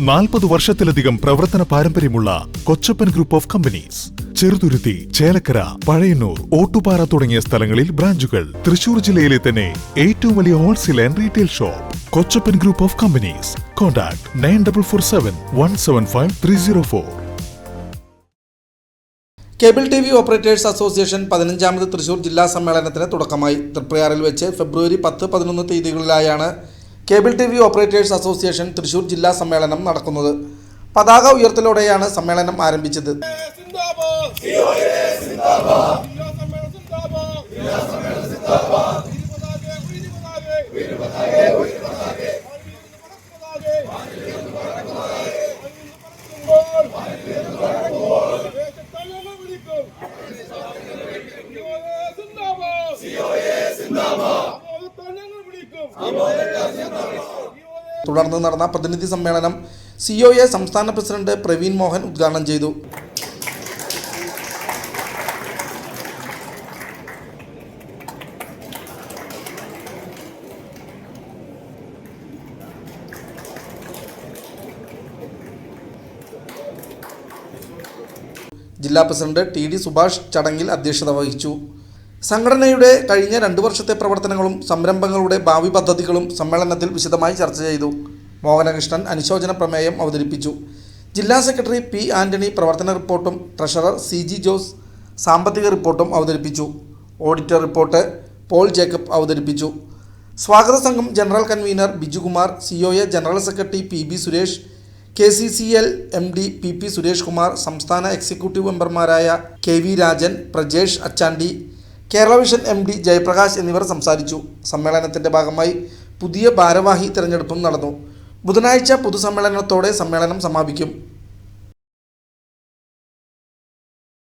40 വർഷത്തിലധികം പ്രവർത്തന പാരമ്പര്യമുള്ള Kochappan group of companies. Cheruthuruthy, Chelakkara, Pazhayannur, Ottupara തുടങ്ങിയ സ്ഥലങ്ങളിൽ ബ്രാഞ്ചുകൾ. തൃശൂർ ജില്ലയിലെ തന്നെ ഏറ്റവും വലിയ wholesale and retail shop Kochappan group of companies. Contact 9447 175 304. Cable T V operators association 15ാമത് തൃശൂർ ജില്ലാ സമ്മേളനത്തിന് തുടക്കമായി. തൃപ്രയാറിൽ വെച്ച് ഫെബ്രുവരി 10-11 തീയതികളിലായാണ് cable T V operators association Thrissur ജില്ലാ സമ്മേളനം നടക്കുന്നത്. പതാക ഉയർത്തലോടെയാണ് സമ്മേളനം ആരംഭിച്ചത്. തുടർന്ന് നടന്ന പ്രതിനിധി സമ്മേളനം COA സംസ്ഥാന പ്രസിഡന്റ് പ്രവീൺ മോഹൻ ഉദ്ഘാടനം ചെയ്തു. ജില്ലാ പ്രസിഡന്റ് TD സുഭാഷ് ചടങ്ങിൽ അധ്യക്ഷത വഹിച്ചു. സംഘടനയുടെ കഴിഞ്ഞ 2 വർഷത്തെ പ്രവർത്തനങ്ങളും സംരംഭങ്ങളുടെ ഭാവി പദ്ധതികളും സമ്മേളനത്തിൽ വിശദമായി ചർച്ച ചെയ്തു. മോഹനകൃഷ്ണൻ അനുശോചന പ്രമേയം അവതരിപ്പിച്ചു. ജില്ലാ സെക്രട്ടറി P. ആന്റണി പ്രവർത്തന റിപ്പോർട്ടും ട്രഷറർ CG ജോസ് സാമ്പത്തിക റിപ്പോർട്ടും അവതരിപ്പിച്ചു. ഓഡിറ്റർ റിപ്പോർട്ട് പോൾ ജേക്കബ് അവതരിപ്പിച്ചു. സ്വാഗത സംഘം general convener Bijukumar, COA general secretary PB Suresh, KCCL MD PP Suresh Kumar, സംസ്ഥാന എക്സിക്യൂട്ടീവ് മെമ്പർമാരായ KV Rajan, Prajesh Achandi, Kerala vision MD Jayaprakash എന്നിവർ സംസാരിച്ചു. സമ്മേളനത്തിൻ്റെ ഭാഗമായി പുതിയ ഭാരവാഹി തിരഞ്ഞെടുപ്പും നടന്നു. ബുധനാഴ്ച പൊതുസമ്മേളനത്തോടെ സമ്മേളനം സമാപിക്കും.